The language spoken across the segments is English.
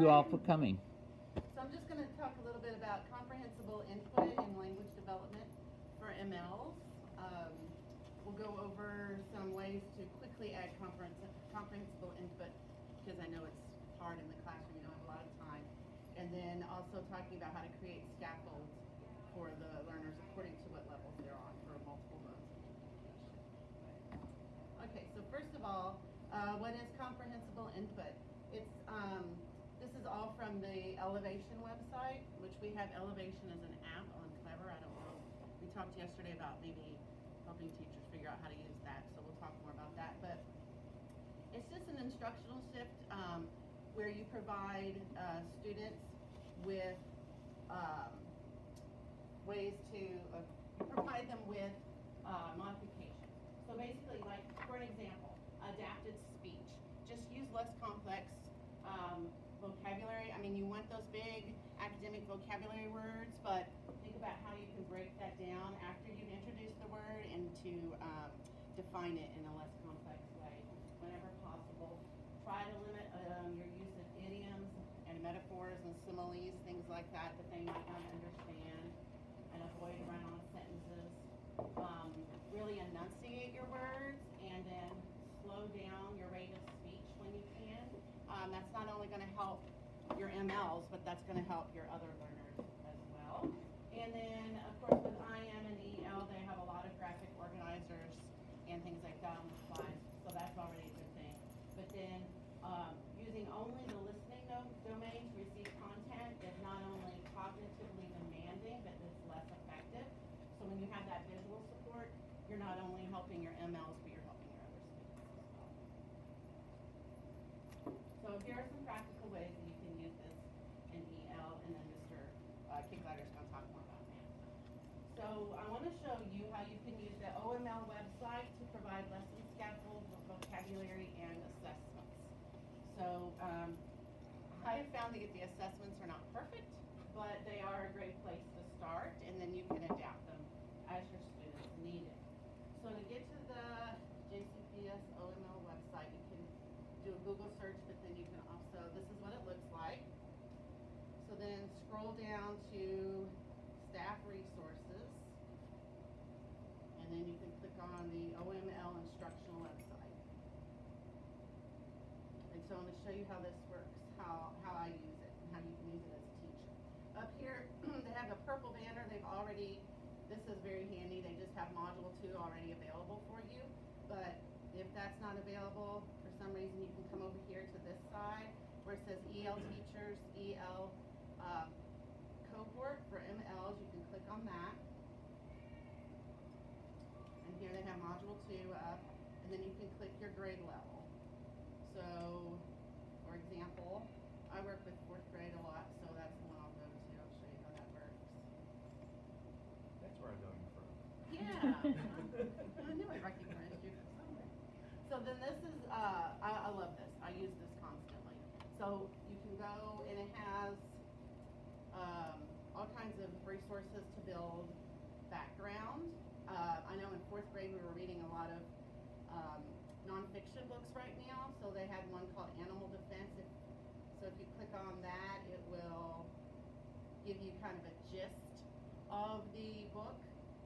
You all for coming. So I'm just going to talk a little bit about comprehensible input in language development for MLs. We'll go over some ways to quickly add comprehensible input because I know it's hard in the classroom, you don't have a lot of time. And then also talking about how to create scaffolds for the learners according to what levels they're on for multiple modes of communication. Okay, so first of all, what is comprehensible input? This is all from the Elevation website, which we have Elevation as an app on Clever. I don't know. We talked yesterday about maybe helping teachers figure out how to use that, so we'll talk more about that. But it's just an instructional shift where you provide students with ways to provide them with modifications. So basically, like for an example, adapted speech. Just use less complex vocabulary. I mean, you want those big academic vocabulary words, but think about how you can break that down after you've introduced the word and to define it in a less complex way whenever possible. Try to limit your use of idioms and metaphors and similes, things like that that they might not understand, and avoid run-on sentences. Really enunciate your words and then slow down your rate of speech when you can. That's not only going to help your MLs, but that's going to help your other learners as well. And then, of course, with IM and EL, they have a lot of graphic organizers and things like that on the slides, so that's already a good thing. But then, using only the listening domain to receive content is not only cognitively demanding, but it's less effective. So when you have that visual support, you're not only helping your MLs, but you're helping your other students as well. So here are some practical ways that you can use this in EL, and then Mr. Kicklighter is going to talk more about math. So I want to show you how you can use the OML website to provide lesson scaffold, vocabulary, and assessments. So I have found that the assessments are not perfect, but they are a great place to start, and then you can adapt them as your students need it. So to get to the JCPS OML website, you can do a Google search, but then you can also, this is what it looks like. So then scroll down to staff resources, and then you can click on the OML instructional website. And so I'm going to show you how this works, how I use it, and how you can use it as a teacher. Up here, they have a purple banner. This is very handy. They just have Module 2 already available for you. But if that's not available, for some reason, you can come over here to this side where it says EL Teachers, EL Cohort for MLs. You can click on that. And here they have Module 2 up. And then you can click your grade level. So, for example, I work with 4th grade a lot, so that's the one I'll go to. I'll show you how that works. That's where I know you from. Yeah, I knew I recognized you from somewhere. So then this is, I love this. I use this constantly. So you can go and it has all kinds of resources to build background. I know in 4th grade we were reading a lot of nonfiction books right now. So they had one called Animal Defense. So if you click on that, it will give you kind of a gist of the book.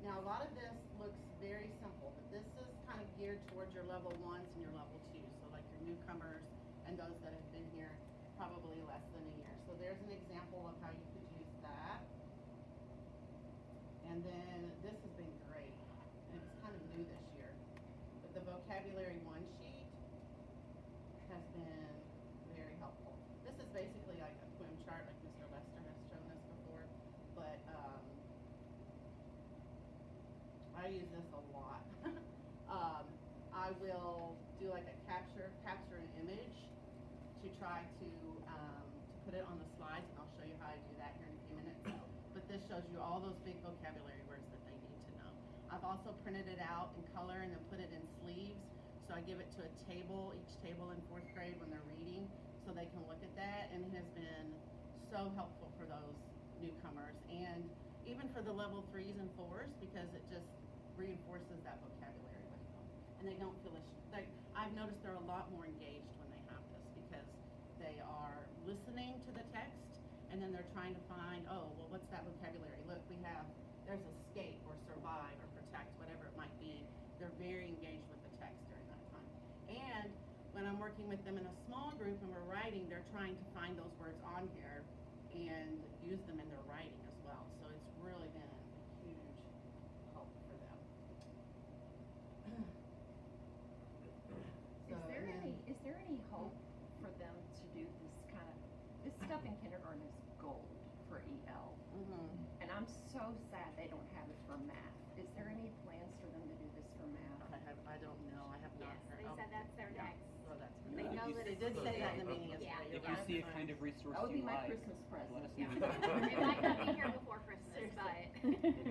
Now, a lot of this looks very simple, but this is kind of geared towards your level 1s and your level 2s, so like your newcomers and those that have been here probably less than a year. So there's an example of how you could use that. And then this has been great, and it's kind of new this year, but the vocabulary one sheet has been very helpful. This is basically like a Quim chart, like Mr. Lester has shown us before, but I use this a lot. I will do like a capture an image to try to put it on the slides, and I'll show you how I do that here in a few minutes. But this shows you all those big vocabulary words that they need to know. I've also printed it out in color and then put it in sleeves. So I give it to a table, each table in 4th grade when they're reading, so they can look at that, and it has been so helpful for those newcomers and even for the level 3s and 4s, because it just reinforces that vocabulary with them, and they don't feel I've noticed they're a lot more engaged when they have this because they are listening to the text, and then they're trying to find, oh, well, what's that vocabulary? Look, there's escape or survive or protect, whatever it might be. They're very engaged with the text during that time. And when I'm working with them in a small group and we're writing, they're trying to find those words on here and use them in their writing as well. So it's really been a huge help for them. So, Is there any hope for them to do this stuff in kindergarten is gold for EL. And I'm so sad they don't have it for math. Is there any plans for them to do this for math? I don't know. I have not Yes, heard. they said that's their yeah. next. Well, that's They know that They it's did say that in the good. meeting Yeah. yesterday. If you see a kind of resource That would you be my like, Christmas present. let us Yeah. know. It might not be here before Christmas, but.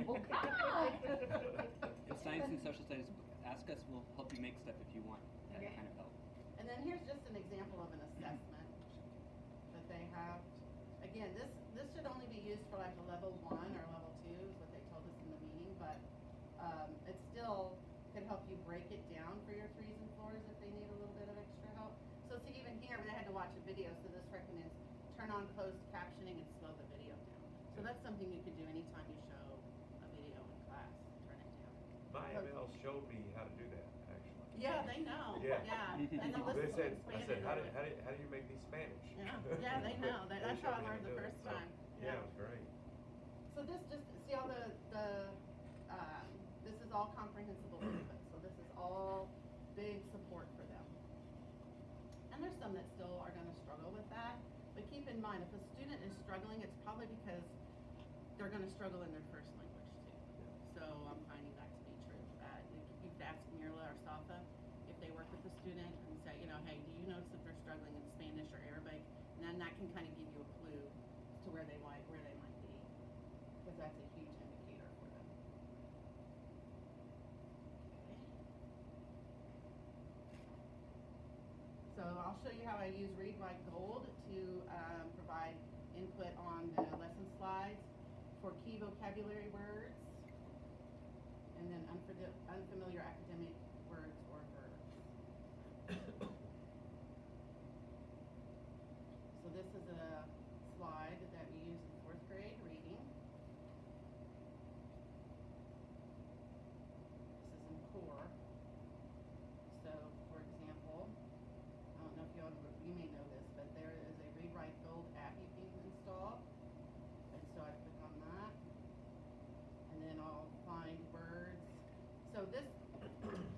Well, come on! If science and social studies, ask us, we'll help you make stuff if you want that Okay. kind of help. And then here's just an example of an assessment that they have. Again, this should only be used for like a level 1 or level 2 is what they told us in the meeting, but it still could help you break it down for your 3s and 4s if they need a little bit of extra help. So see, even here, they had to watch a video, so this recommends turn on closed captioning and slow the video down. So that's something you can do anytime you show a video in class, turn it down. My ML showed me how to do that, actually. Yeah, they know. Yeah. And the They list said, will I expand said, it how over. do you make these Spanish? Yeah, they know. They That's how I showed me learned to the do it, first so, time. Yeah, it was great. So this see all this is all comprehensible input, so this is all big support for them. And there's some that still are gonna struggle with that, but keep in mind, if a student is struggling, it's probably because they're gonna struggle in their first language too. So I'm finding that to be true. You could ask Mirla or Safa if they work with the student and say, hey, do you notice if they're struggling in Spanish or Arabic? And then that can kind of give you a clue to where they might be, because that's a huge indicator for them. Okay. So I'll show you how I use Read Write Gold to provide input on the lesson slides for key vocabulary words and then unfamiliar academic words or verbs. So this is a slide that we use in 4th grade reading. This is in core. So, for example, I don't know if you may know this, but there is a Read Write Gold app you can install. And so I click on that. And then I'll find words. So this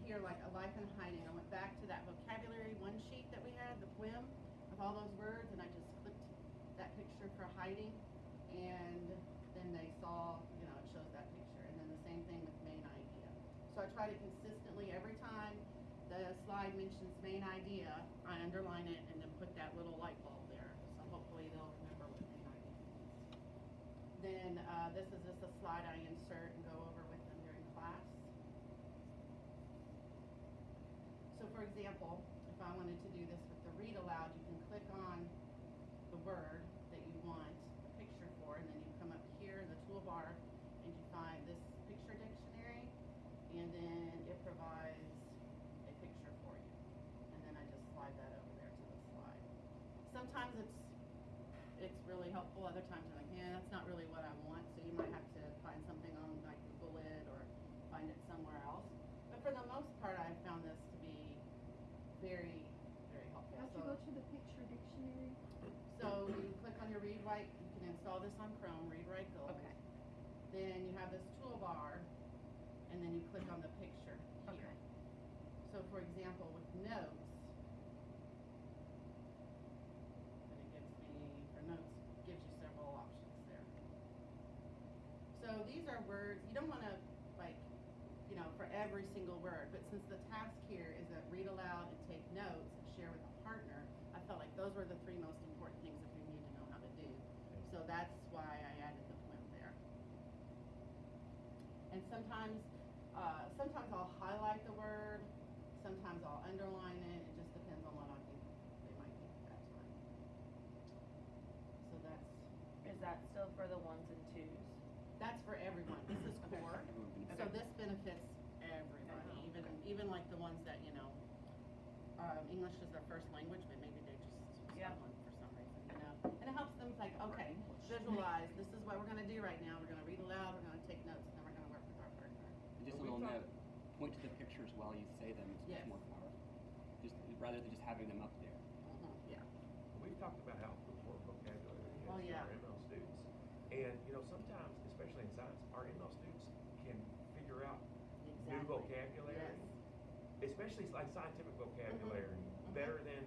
here, like a life in hiding, I went back to that vocabulary one sheet that we had, the poem, with all those words, and I just clicked that picture for hiding, and then they saw, it shows that picture, and then the same thing with main idea. So I try to consistently, every time the slide mentions main idea, I underline it and then put that little light bulb there, so hopefully they'll remember what main idea means. Then this is just a slide I insert and go over with them during class. So for example, if I wanted to do this with the read aloud, you can click on the word that you want a picture for, and then you come up here in the toolbar and you find this picture dictionary, and then it provides a picture for you. And then I just slide that over there to the slide. Sometimes it's really helpful, other times you're like, yeah, that's not really what I want, so you might have to find something on like Google it or find it somewhere else. But for the most part, I've found this to be very, very helpful. How'd you go to the picture dictionary? So you click on your Read Write, you can install this on Chrome, Read Write Gold. Okay. Then you have this toolbar, and then you click on the picture here. Okay. So for example, with notes, then it gives me, for notes, gives you several options there. So these are words, you don't wanna for every single word, but since the task here is that read aloud and take notes and share with a partner, I felt like those were the 3 most important things that we need to know how to do. So that's why I added the poem there. And sometimes I'll highlight the word, sometimes I'll underline it, it just depends on what I think they might think at that time. So Is that still for the 1s and 2s? that's for everyone. This is Okay. core. Everyone. So this benefits everybody, even like the ones that, English is their first language, but maybe they just Yeah. struggle for some reason, visualize, this is what we're gonna do right now, we're gonna read aloud, we're gonna take notes, and then we're gonna work with our partner. And just a We little talked- note, point to the pictures while you say them, it's Yes. much more powerful. Just, rather than just having them up there. Yeah. We've talked about how important vocabulary is Oh, to yeah. our ML students. And, you know, sometimes, especially in science, our ML students can figure out new Exactly. vocabulary, Yes. especially like scientific vocabulary, better than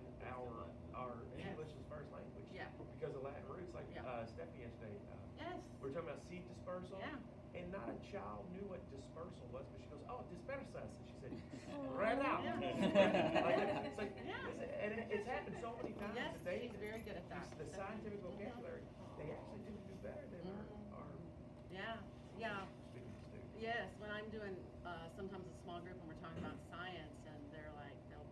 our Yes. English as first language. Yeah. Because of Latin roots, like Yeah. Stephanie yesterday, Yes. we were talking about seed dispersal. Yeah. And not a child knew what dispersal was, but she goes, "Oh, disperse us," and she said, "Right out." Yeah. Like, it's like, Yeah. and it's happened so many times Yes, that they she's very good at that. the scientific vocabulary, they actually do better than our Yeah, yeah. students do. Yes, when I'm doing, sometimes a small group and we're talking about science and they're like, they'll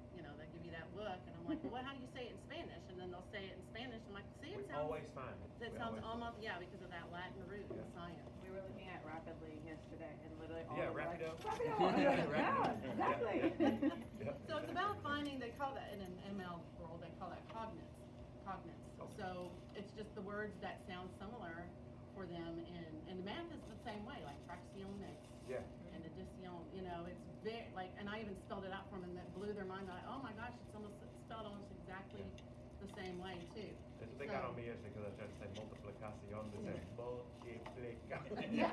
give you that look and I'm like, well, how do you say it in Spanish? And then they'll say it in Spanish. I'm like, see, We it sounds, always find it. it We sounds always- almost, yeah, because of that Latin root in Yeah. science. We were looking at Rapidly yesterday and literally all Yeah, of like, Rapido. Rapido! Rapido. Yeah, exactly. Yeah. So it's about finding, they call that, in an ML world, they call that cognates. Okay. So it's just the words that sound similar for them and math is the same way, like fracciones. Yeah. And addition, it's very, like, and I even spelled it out for them and that blew their mind, like, oh my gosh, it's spelled almost exactly the same way too. That's what they got So- on me yesterday because I tried to say multiplicación. They say multiplicación. Yeah.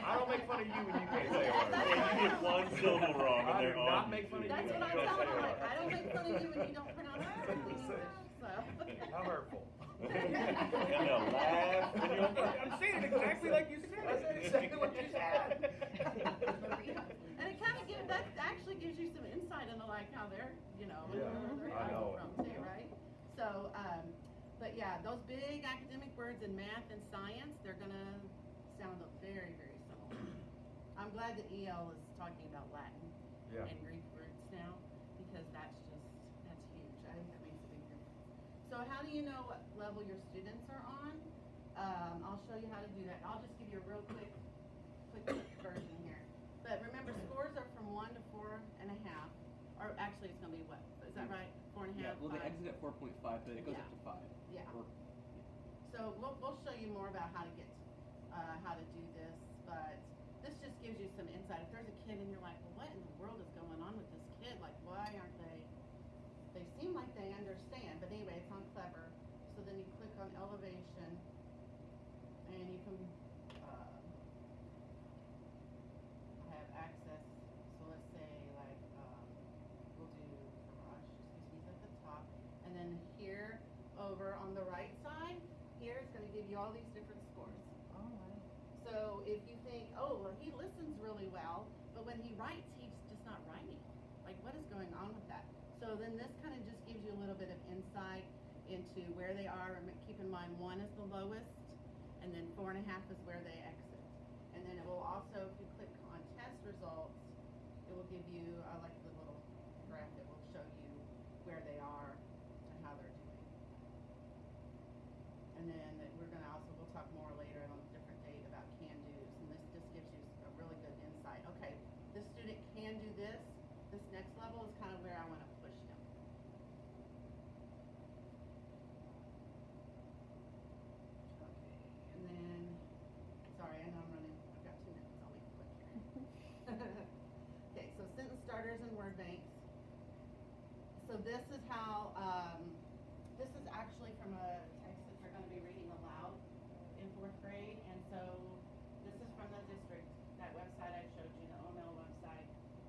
I don't make fun of you when you can't say a word. Yeah, you get one syllable wrong and I they're do on. not make fun of you. That's when what you I'm don't telling say a them, like, word. I don't make fun of you when you don't pronounce it correctly So- either, so. How hurtful. And they'll laugh and you'll go, I'm saying it exactly like you said. I said exactly what you said. And it kind of that actually gives you some insight into like how they're, Yeah, where they're I coming know it. from too, right? So, but yeah, those big academic words in math and science, they're gonna sound very, very similar. I'm glad that EL is talking about Latin Yeah. and Greek roots now, because that's huge. I think that makes a big difference. So how do you know what level your students are on? I'll show you how to do that. I'll just give you a real quick version here. But remember, scores are from 1 to 4.5, or actually it's gonna be what? Is that right? 4.5, Yeah, well, they 5? exit at 4.5, but it goes Yeah. up to 5. Yeah. Or- So we'll show you more about how to get, how to do this, but this just gives you some insight. If there's a kid and you're like, well, what in the world is going on with this kid? Like, why aren't they seem like they understand, but anyway, it's on Clever. So then you click on elevation, and you can, have access, so let's say like, we'll do garage, he's at the top, and then here, over on the right side, here it's gonna give you all these different scores. Oh, wow. So if you think, oh, well, he listens really well, but when he writes, he's just not writing. Like, what is going on with that? So then this kind of just gives you a little bit of insight into where they are. And keep in mind, 1 is the lowest, and then 4.5 is where they exit. And then it will also, if you click on test results, it will give you, I like the little graph that will show you where they are and how they're doing. And then we're gonna also, we'll talk more later on a different date about can-dos, and this just gives you a really good insight. Okay, this student can do this. This next level is kind of where I wanna push them. Okay, and then, sorry, I know I'm running, I've got 2 minutes, I'll make it quick here. Okay, so sentence starters and word banks. So this is how, this is actually from a text that they're gonna be reading aloud in 4th grade, and so this is from the district, that website I showed you, the OML website,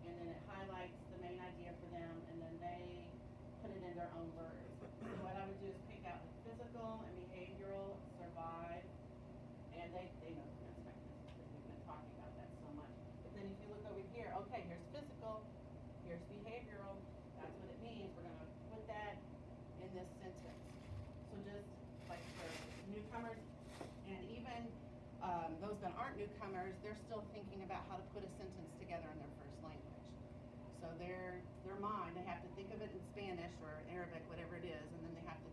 and then it highlights the main idea for them, and then they put it in their own words. So what I would do is pick out the physical and behavioral, survive, and they know the defense mechanisms, because we've been talking about that so much. But then if you look over here, okay, here's physical, here's behavioral, that's what it means, we're gonna put that in this sentence. So just like for newcomers, and even those that aren't newcomers, they're still thinking about how to put a sentence together in their first language. So their mind, they have to think of it in Spanish or Arabic, whatever it is, and then they have to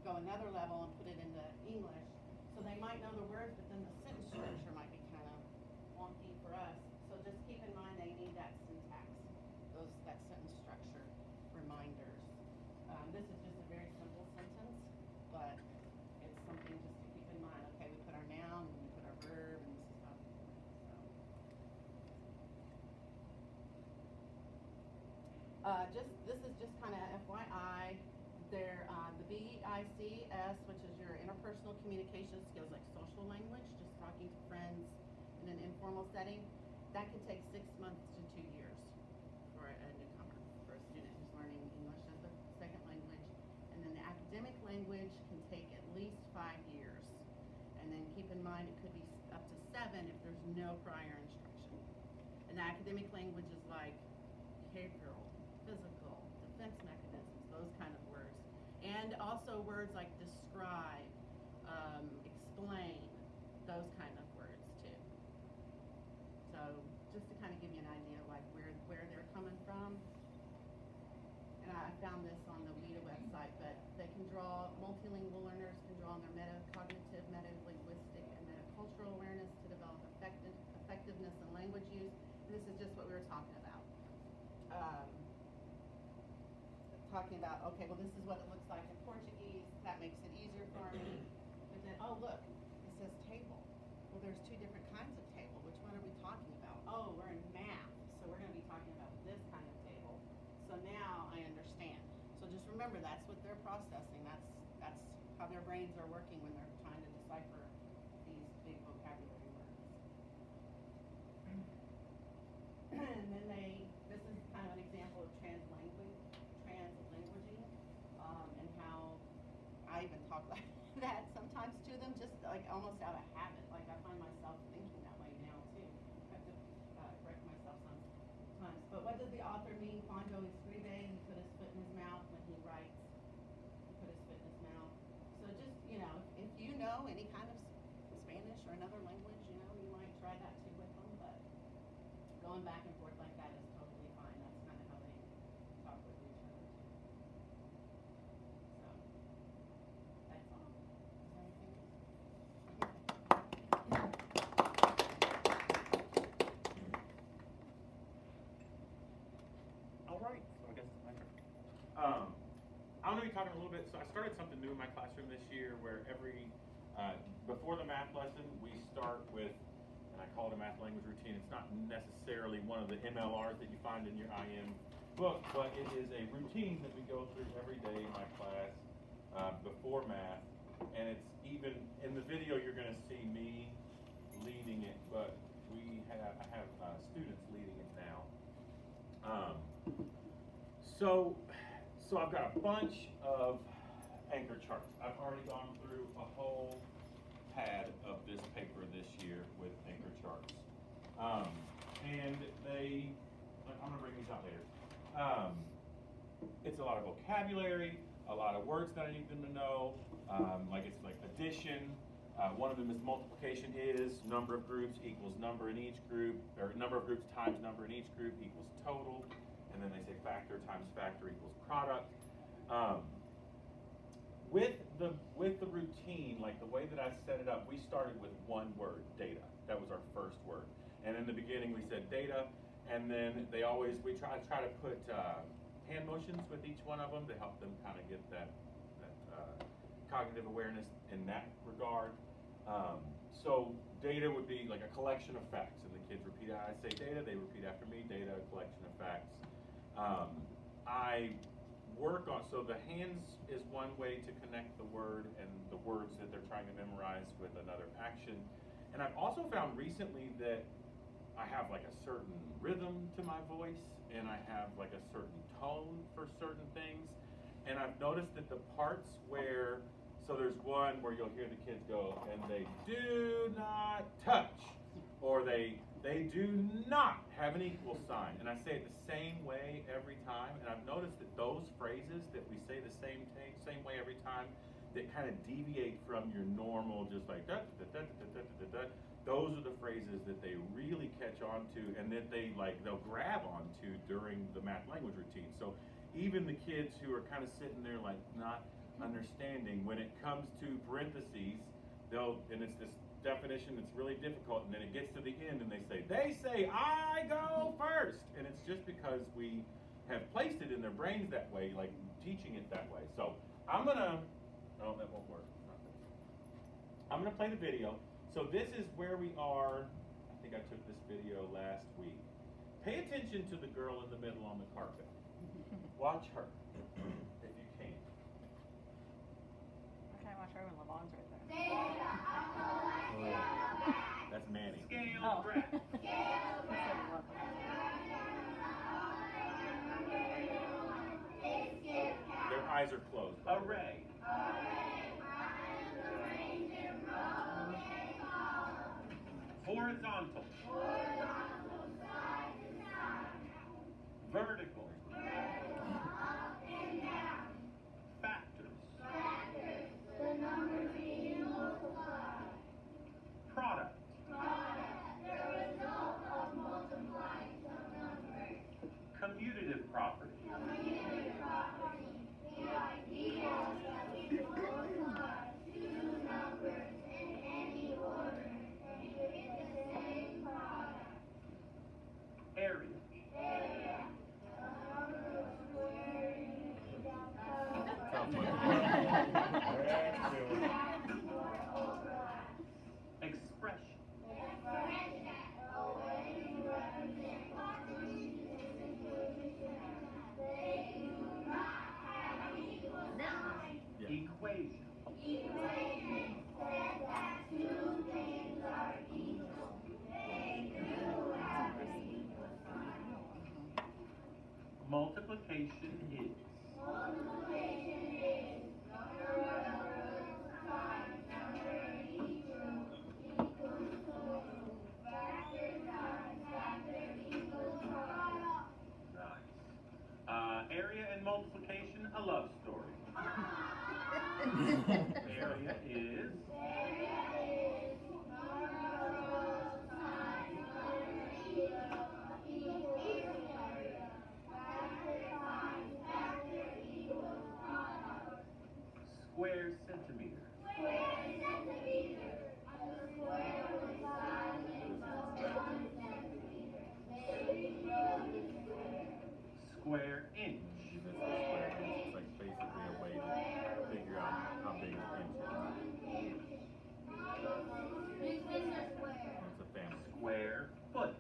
go another level and put it into English. So they might know the words, but then the sentence structure might be kind of wonky for us. So just keep in mind they need that syntax, that sentence structure reminders. This is just a very simple sentence, but it's something just to keep in mind. This is just kind of FYI. There, the BICS, which is your interpersonal communication skills, like social language, just talking to friends in an informal setting, that can take 6 months to 2 years for a newcomer, for a student who's learning English as a second language. And then the academic language can take at least 5 years. And then keep in mind, it could be up to 7 if there's no prior instruction. And the academic language is like behavioral, physical, defense mechanisms, those kind of words. And also words like describe, explain, those kind of words too. So just to kind of give you an idea of like where they're coming from. And I found this on the WIDA website, but they can draw, multilingual learners can draw on their metacognitive, metalinguistic, and metacultural awareness to develop effectiveness in language use. And this is just what we were talking about. Talking about, okay, well, this is what it looks like in Portuguese. That makes it easier for me. But then, oh, look, it says table. Well, there's 2 different kinds of table. Which one are we talking about? Oh, we're in math, so we're going to be talking about this kind of table. So now I understand. So just remember, that's what they're processing. That's how their brains are working when they're trying to decipher these big vocabulary words. And then this is kind of an example of translanguaging, and how I even talk like that sometimes to them, just like almost out of habit. Like I find myself thinking that way now too. I have to correct myself sometimes. But what does the author mean? Cuando escribe, he put his foot in his mouth. When he writes, he put his foot in his mouth. So just, if you know any kind of Spanish or another language, you might try that too with them. But going back and forth like that is totally fine. That's kind of how they talk with each other too. So that's all. Is there anything All right, so I guess it's my turn. I'm going to be talking a little bit. So I started something new in my classroom this year where before the math lesson, we start with, and I call it a math language routine. It's not necessarily one of the MLRs that you find in your IM book, but it is a routine that we go through every day in my class before math. And it's even, in the video, you're going to see me leading it, but I have students leading it now. So I've got a bunch of anchor charts. I've already gone through a whole pad of this paper this year with anchor charts. And I'm gonna bring these out later. It's a lot of vocabulary, a lot of words that I need them to know. It's like addition. One of them is multiplication is number of groups equals number in each group, or number of groups times number in each group equals total. And then they say factor times factor equals product. With the routine, like the way that I set it up, we started with one word, data. That was our first word. And in the beginning we said data, and then we try to put hand motions with each one of them to help them kind of get that cognitive awareness in that regard. So data would be like a collection of facts, and the kids repeat. I say data, they repeat after me. Data, a collection of facts. I work on, so the hands is one way to connect the word and the words that they're trying to memorize with another action. And I've also found recently that I have like a certain rhythm to my voice, and I have like a certain tone for certain things. And I've noticed that the parts where, so there's one where you'll hear the kids go, and they do not touch, or they do not have an equal sign. And I say it the same way every time, and I've noticed that those phrases that we say the same way every time, that kind of deviate from your normal, just like da da da da da da da. Those are the phrases that they really catch on to, and that they'll grab onto during the math language routine. So even the kids who are kind of sitting there like not understanding, when it comes to parentheses, and it's this definition that's really difficult, and then it gets to the end and they say I go first, and it's just because we have placed it in their brains that way, like teaching it that way. So that won't work. I'm gonna play the video. So this is where we are. I think I took this video last week. Pay attention to the girl in the middle on the carpet. Watch her, if you can. I can't watch her when Lavon's right there. That's Manny. Scale Oh. graph. Their eyes are closed. Array. Horizontal. Vertical. Factors. Product. Commutative property. Area. Expression. Yeah. Equation. Multiplication is. Nice. Area and multiplication, a love story. Area is. Square centimeter. Square inch. This is square inch. It's like basically a way to figure out how big an inch is. It's a family. Square foot.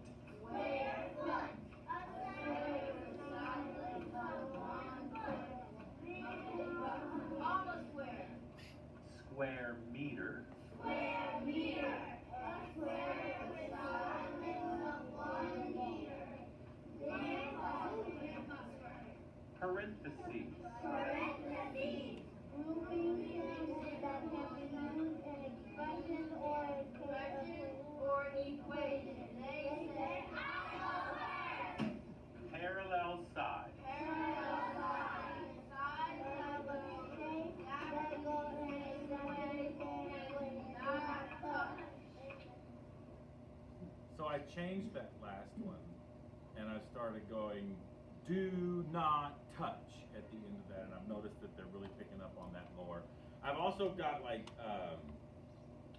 Square meter. Parentheses. Parallel side. So I changed that last one, and I started going, do not touch at the end of that, and I've noticed that they're really picking up on that more. I've also got like,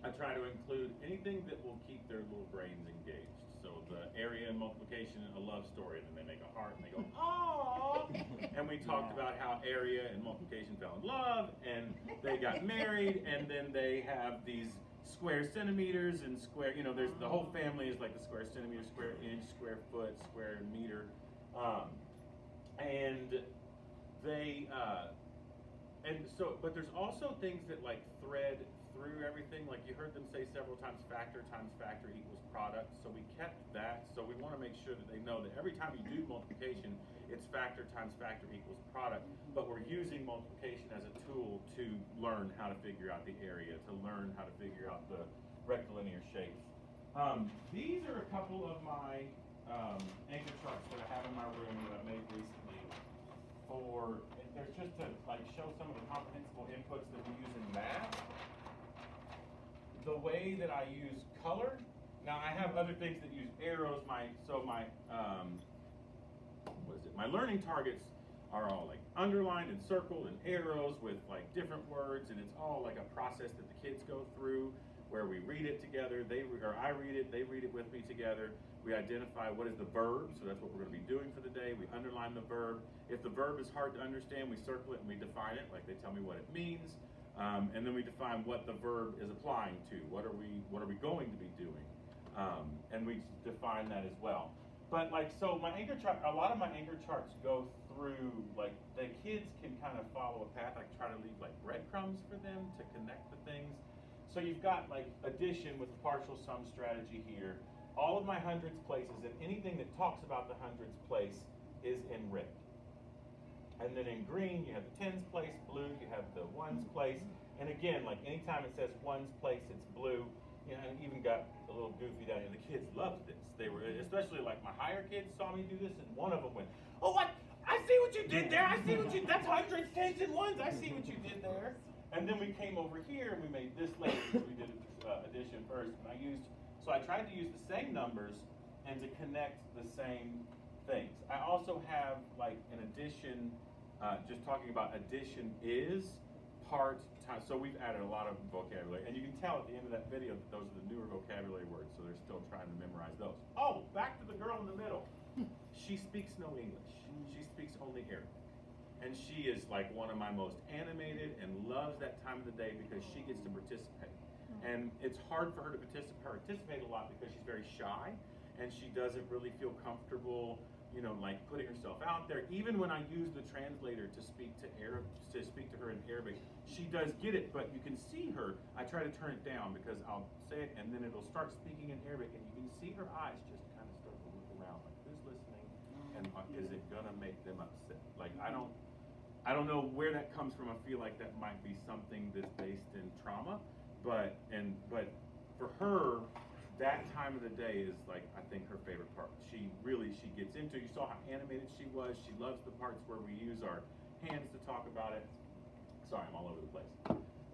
I try to include anything that will keep their little brains engaged. So the area and multiplication and a love story, and then they make a heart and they go, oh. And we talked about how area and multiplication fell in love, and they got married, and then they have these square centimeters and square, you know, there's the whole family is like the square centimeter, square inch, square foot, square meter. And they, and so, but there's also things that like thread through everything. Like you heard them say several times, factor times factor equals product. So we kept that. So we want to make sure that they know that every time you do multiplication, it's factor times factor equals product. But we're using multiplication as a tool to learn how to figure out the area, to learn how to figure out the rectilinear shapes. These are a couple of my anchor charts that I have in my room that I made recently. There's just to like show some of the comprehensible inputs that we use in math. The way that I use color. Now I have other things that use arrows. My learning targets are all like underlined and circled and arrows with like different words, and it's all like a process that the kids go through where we read it together. I read it, they read it with me together. We identify what is the verb, so that's what we're going to be doing for the day. We underline the verb. If the verb is hard to understand, we circle it and we define it, like they tell me what it means. And then we define what the verb is applying to. What are we going to be doing? And we define that as well. But like, so my anchor chart, a lot of my anchor charts go through, like, the kids can kind of follow a path. I try to leave like breadcrumbs for them to connect the things. So you've got like addition with the partial sum strategy here. All of my hundreds places and anything that talks about the hundreds place is in red. And then in green, you have the tens place, blue, you have the ones place. And again, like anytime it says ones place, it's blue. You know, I even got a little goofy down here. The kids loved this. They were, especially like my higher kids saw me do this, and one of them went, "Oh, what? I see what you did there. I see what you, that's hundreds, tens, and ones. I see what you did there." And then we came over here and we made this later because we did addition first. And I tried to use the same numbers and to connect the same things. I also have like an addition, just talking about addition is part time. So we've added a lot of vocabulary, and you can tell at the end of that video that those are the newer vocabulary words, so they're still trying to memorize those. Oh, back to the girl in the middle. She speaks no English. She speaks only Arabic. And she is like one of my most animated and loves that time of the day because she gets to participate. And it's hard for her to participate a lot because she's very shy and she doesn't really feel comfortable, you know, like putting herself out there. Even when I use the translator to speak to her in Arabic, she does get it, but you can see her. I try to turn it down because I'll say it and then it'll start speaking in Arabic and you can see her eyes just kind of start to look around like who's listening and is it gonna make them upset? Like I don't know where that comes from. I feel like that might be something that's based in trauma, but for her, that time of the day is like, I think her favorite part. She gets into, you saw how animated she was. She loves the parts where we use our hands to talk about it. Sorry, I'm all over the place.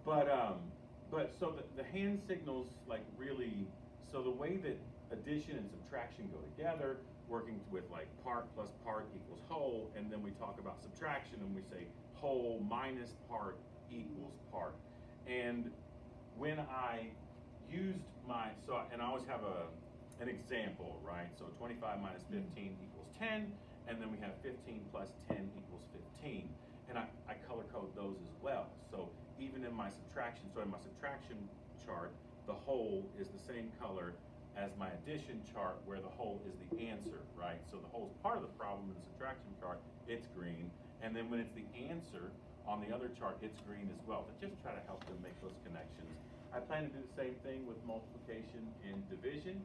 But so the hand signals like really, so the way that addition and subtraction go together, working with like part plus part equals whole, and then we talk about subtraction and we say whole minus part equals part. And when I used and I always have an example, right? So 25 minus 15 equals 10, and then we have 15 plus 10 equals 15. And I color code those as well. So even in my subtraction, so in my subtraction chart, the whole is the same color as my addition chart where the whole is the answer, right? So the whole is part of the problem in the subtraction chart, it's green. And then when it's the answer on the other chart, it's green as well. But just try to help them make those connections. I plan to do the same thing with multiplication and division.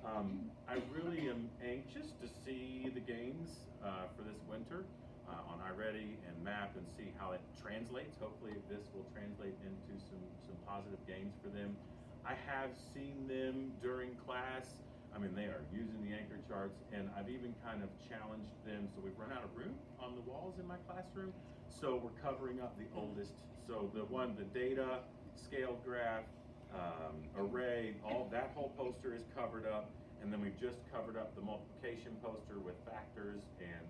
I really am anxious to see the games for this winter on iReady and MAP and see how it translates. Hopefully this will translate into some positive gains for them. I have seen them during class. I mean, they are using the anchor charts, and I've even kind of challenged them. So we've run out of room on the walls in my classroom, so we're covering up the oldest. So the data, scale graph, array, all that whole poster is covered up, and then we've just covered up the multiplication poster with factors and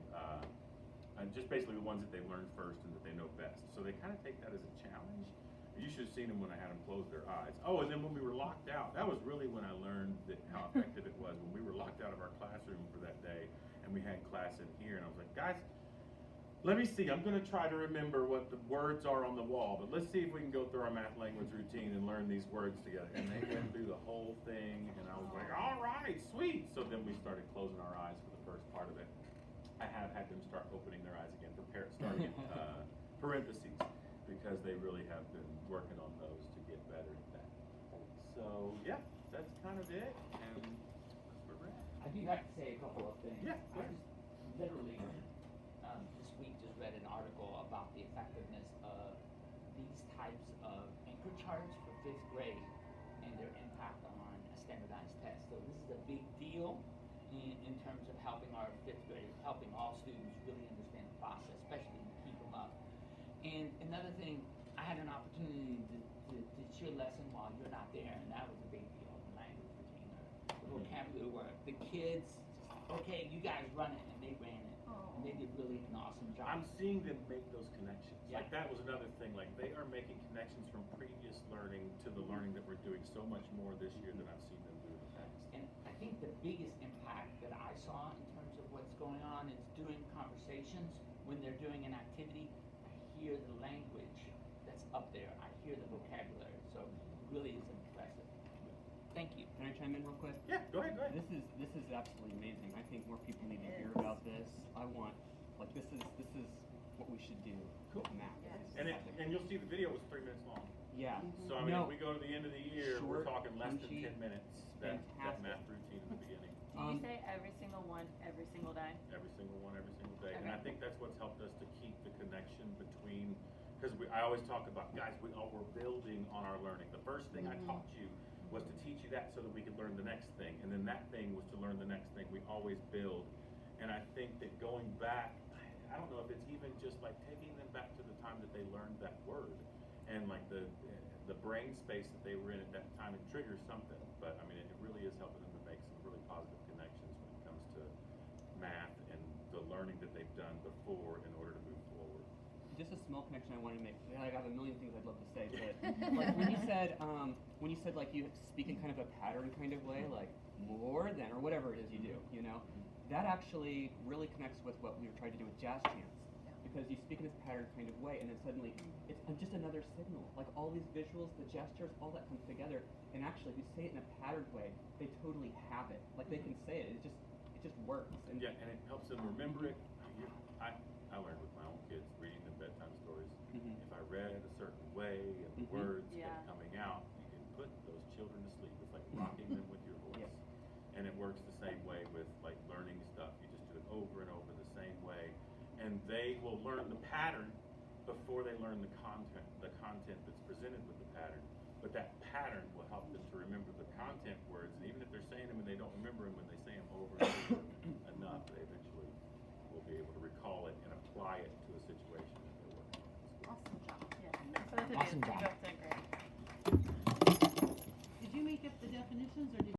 just basically the ones that they learned first and that they know best. So they kind of take that as a challenge. You should have seen them when I had them close their eyes. Oh, and then when we were locked out, that was really when I learned how effective it was. When we were locked out of our classroom for that day, and we had class in here, and I was like, guys, let me see. I'm going to try to remember what the words are on the wall, but let's see if we can go through our math language routine and learn these words together. And they went through the whole thing, and I was like, all right, sweet. So then we started closing our eyes for the first part of it. I have had them start opening their eyes again, starting parentheses, because they really have been working on those to get better at that. So yeah, that's kind of it, and that's where we're at. I do have to say a couple of things. Yeah, I just literally this week just read an article about the effectiveness of these types of anchor charts for 5th grade and their impact on a standardized test. So this is a big deal in terms of helping our 5th graders, helping all students really understand the process, especially to keep them up. And another thing, I had an opportunity to teach a lesson while you're not there, and that was a big deal. The language retainer, the vocabulary work. The kids, okay, you guys run it, and they ran it. And they did really an awesome job. I'm seeing them make those connections. Yeah. Like that was another thing. Like they are making connections from previous learning to the learning that we're doing so much more this year than I've seen them do in the past. And I think the biggest impact that I saw in terms of what's going on is during conversations, when they're doing an activity, I hear the language that's up there. I hear the vocabulary. So it really is impressive. Thank you. Can I chime in real quick? Yeah, go ahead. This is absolutely amazing. I think more people need to hear about this. I want Like this is what we should do. Cool. Math. Yes. And you'll see the video was 3 minutes long. Yeah. So I mean, No. if we go to the end of the year, we're Short, talking less than punchy, 10 minutes. That fantastic. math routine in the beginning. Do you say every single one, every single day? Every single one, every single day. And I Okay. think that's what's helped us to keep the connection between, because I always talk about, guys, we're building on our learning. The first thing I taught you was to teach you that so that we could learn the next thing. And then that thing was to learn the next thing. We always build. And I think that going back, I don't know if it's even just like taking them back to the time that they learned that word and like the brain space that they were in at that time, it triggers something. But I mean, it really is helping them to make some really positive connections when it comes to math and the learning that they've done before in order to move forward. Just a small connection I wanted to make. I got a million things I'd love to say, but like when you said like you speak in kind of a pattern kind of way, like more than or whatever it is you do, you know, that actually really connects with what we were trying to do with jazz chants. Because you speak in this pattern kind of way, and then suddenly it's just another signal. Like all these visuals, the gestures, all that comes together. And actually, if you say it in a patterned way, they totally have it. Like they can say it. It just works. And Yeah, and it helps them remember it. I learned with my own kids reading them bedtime stories. Mhm. If I read a certain way and the Mhm. words Yeah. kept coming out, you can put those children to sleep. It's like rocking them with your voice. Yes. And it works the same way with like learning stuff. You just do it over and over the same way. And they will learn the pattern before they learn the content that's presented with the pattern. But that pattern will help them to remember the content words. And even if they're saying them and they don't remember them, when they say them over and over enough, they eventually will be able to recall it and apply it to a situation that they're working on. Awesome job. Yeah. Thanks for the Awesome videos. You job. both did great. Did you make up the definitions or did